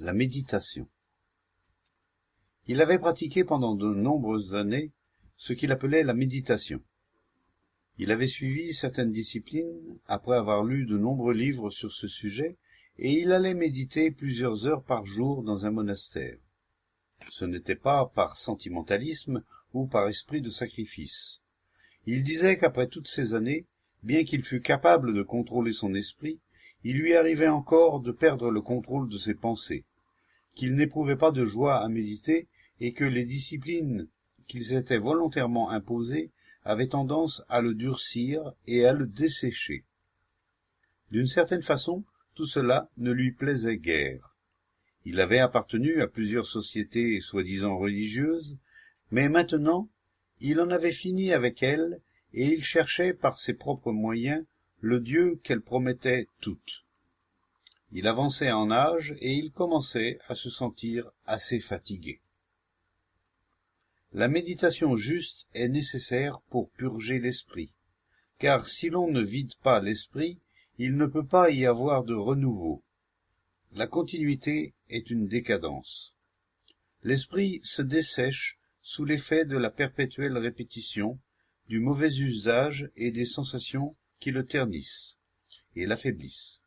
La méditation. Il avait pratiqué pendant de nombreuses années ce qu'il appelait la méditation. Il avait suivi certaines disciplines après avoir lu de nombreux livres sur ce sujet, et il allait méditer plusieurs heures par jour dans un monastère. Ce n'était pas par sentimentalisme ou par esprit de sacrifice. Il disait qu'après toutes ces années, bien qu'il fût capable de contrôler son esprit, il lui arrivait encore de perdre le contrôle de ses pensées, qu'il n'éprouvait pas de joie à méditer et que les disciplines qu'il s'était volontairement imposées avaient tendance à le durcir et à le dessécher. D'une certaine façon, tout cela ne lui plaisait guère. Il avait appartenu à plusieurs sociétés soi-disant religieuses, mais maintenant il en avait fini avec elles et il cherchait par ses propres moyens le Dieu qu'elles promettaient toutes. Il avançait en âge et il commençait à se sentir assez fatigué. La méditation juste est nécessaire pour purger l'esprit, car si l'on ne vide pas l'esprit, il ne peut pas y avoir de renouveau. La continuité est une décadence. L'esprit se dessèche sous l'effet de la perpétuelle répétition, du mauvais usage et des sensations qui le ternissent et l'affaiblissent.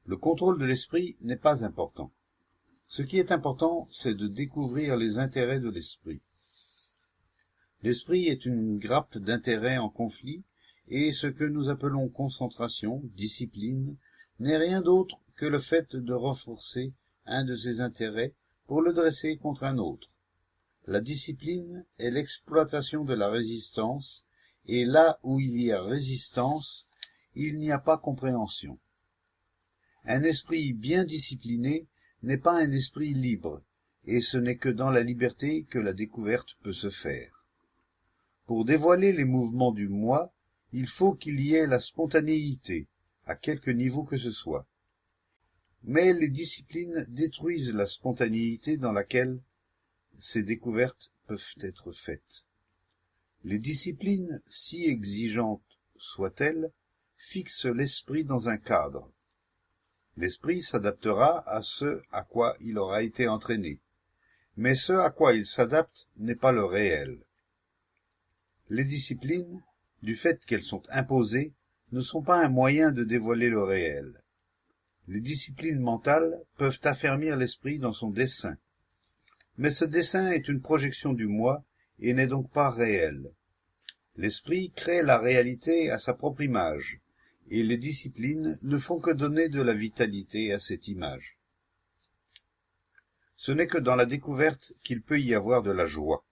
Le contrôle de l'esprit n'est pas important. Ce qui est important, c'est de découvrir les intérêts de l'esprit. L'esprit est une grappe d'intérêts en conflit, et ce que nous appelons concentration, discipline, n'est rien d'autre que le fait de renforcer un de ces intérêts pour le dresser contre un autre. La discipline est l'exploitation de la résistance, et là où il y a résistance, il n'y a pas compréhension. Un esprit bien discipliné n'est pas un esprit libre, et ce n'est que dans la liberté que la découverte peut se faire. Pour dévoiler les mouvements du moi, il faut qu'il y ait la spontanéité, à quelque niveau que ce soit. Mais les disciplines détruisent la spontanéité dans laquelle ces découvertes peuvent être faites. Les disciplines, si exigeantes soient-elles, fixent l'esprit dans un cadre. L'esprit s'adaptera à ce à quoi il aura été entraîné, mais ce à quoi il s'adapte n'est pas le réel. Les disciplines, du fait qu'elles sont imposées, ne sont pas un moyen de dévoiler le réel. Les disciplines mentales peuvent affermir l'esprit dans son dessein, mais ce dessein est une projection du moi et n'est donc pas réel. L'esprit crée la réalité à sa propre image, et les disciplines ne font que donner de la vitalité à cette image. Ce n'est que dans la découverte qu'il peut y avoir de la joie.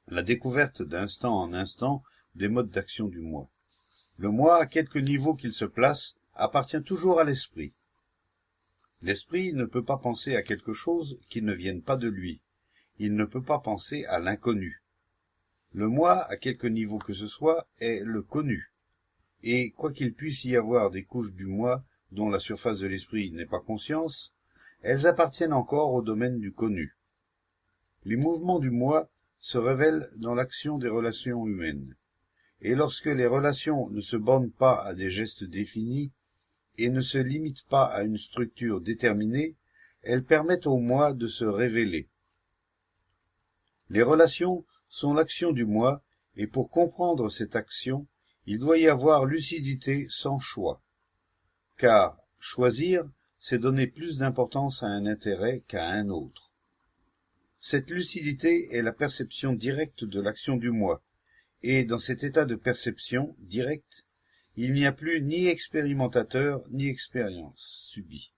La découverte d'instant en instant des modes d'action du moi. Le moi, à quelque niveau qu'il se place, appartient toujours à l'esprit. L'esprit ne peut pas penser à quelque chose qui ne vienne pas de lui. Il ne peut pas penser à l'inconnu. Le moi, à quelque niveau que ce soit, est le connu. Et quoiqu'il puisse y avoir des couches du moi dont la surface de l'esprit n'est pas conscience, elles appartiennent encore au domaine du connu. Les mouvements du moi se révèlent dans l'action des relations humaines. Et lorsque les relations ne se bornent pas à des gestes définis et ne se limitent pas à une structure déterminée, elles permettent au moi de se révéler. Les relations sont l'action du moi, et pour comprendre cette action, il doit y avoir lucidité sans choix. Car choisir, c'est donner plus d'importance à un intérêt qu'à un autre. Cette lucidité est la perception directe de l'action du moi, et dans cet état de perception directe, il n'y a plus ni expérimentateur ni expérience subie.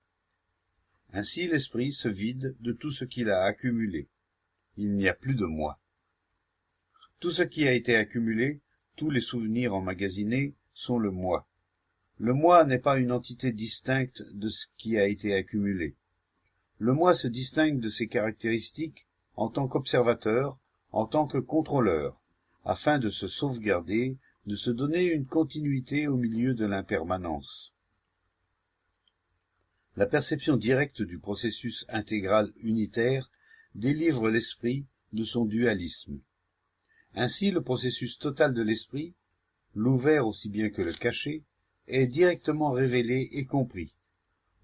Ainsi l'esprit se vide de tout ce qu'il a accumulé. Il n'y a plus de moi. Tout ce qui a été accumulé, tous les souvenirs emmagasinés, sont le moi. Le moi n'est pas une entité distincte de ce qui a été accumulé. Le moi se distingue de ses caractéristiques en tant qu'observateur, en tant que contrôleur, afin de se sauvegarder, de se donner une continuité au milieu de l'impermanence. La perception directe du processus intégral unitaire délivre l'esprit de son dualisme. Ainsi, le processus total de l'esprit, l'ouvert aussi bien que le caché, est directement révélé et compris,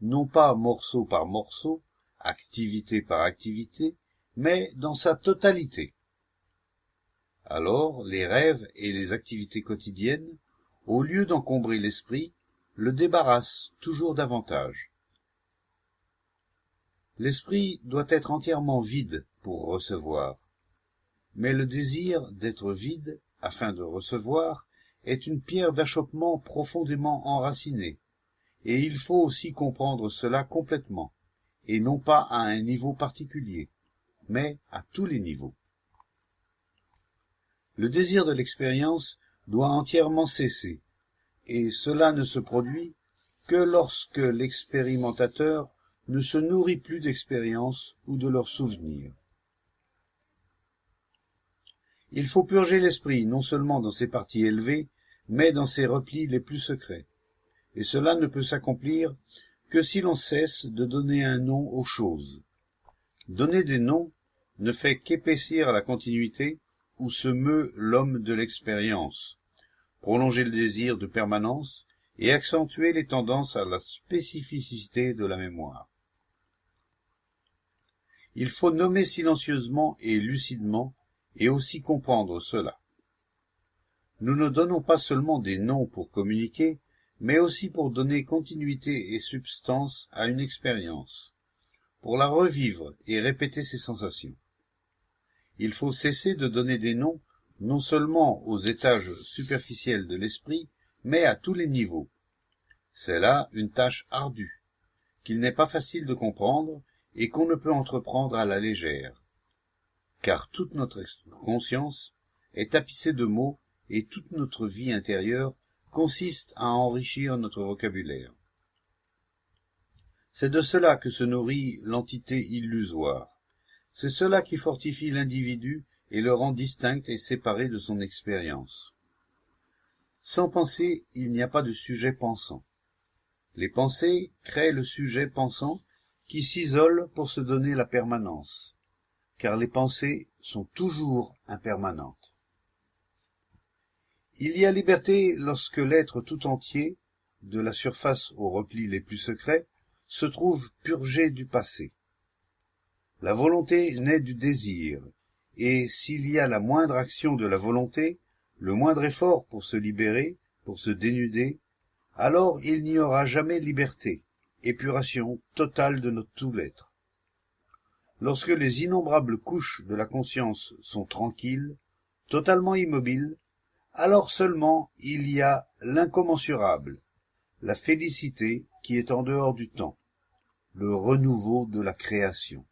non pas morceau par morceau, activité par activité, mais dans sa totalité. Alors, les rêves et les activités quotidiennes, au lieu d'encombrer l'esprit, le débarrassent toujours davantage. L'esprit doit être entièrement vide pour recevoir. Mais le désir d'être vide, afin de recevoir, est une pierre d'achoppement profondément enracinée, et il faut aussi comprendre cela complètement, et non pas à un niveau particulier, mais à tous les niveaux. Le désir de l'expérience doit entièrement cesser, et cela ne se produit que lorsque l'expérimentateur ne se nourrit plus d'expériences ou de leurs souvenirs. Il faut purger l'esprit non seulement dans ses parties élevées, mais dans ses replis les plus secrets, et cela ne peut s'accomplir que si l'on cesse de donner un nom aux choses. Donner des noms ne fait qu'épaissir la continuité où se meut l'homme de l'expérience, prolonger le désir de permanence et accentuer les tendances à la spécificité de la mémoire. Il faut nommer silencieusement et lucidement et aussi comprendre cela. Nous ne donnons pas seulement des noms pour communiquer, mais aussi pour donner continuité et substance à une expérience, pour la revivre et répéter ses sensations. Il faut cesser de donner des noms non seulement aux étages superficiels de l'esprit, mais à tous les niveaux. C'est là une tâche ardue, qu'il n'est pas facile de comprendre et qu'on ne peut entreprendre à la légère, car toute notre conscience est tapissée de mots et toute notre vie intérieure consiste à enrichir notre vocabulaire. C'est de cela que se nourrit l'entité illusoire. C'est cela qui fortifie l'individu et le rend distinct et séparé de son expérience. Sans pensée, il n'y a pas de sujet pensant. Les pensées créent le sujet pensant qui s'isole pour se donner la permanence, car les pensées sont toujours impermanentes. Il y a liberté lorsque l'être tout entier, de la surface aux replis les plus secrets, se trouve purgé du passé. La volonté naît du désir, et s'il y a la moindre action de la volonté, le moindre effort pour se libérer, pour se dénuder, alors il n'y aura jamais liberté, épuration totale de notre tout l'être. Lorsque les innombrables couches de la conscience sont tranquilles, totalement immobiles, alors seulement il y a l'incommensurable, la félicité qui est en dehors du temps, le renouveau de la création.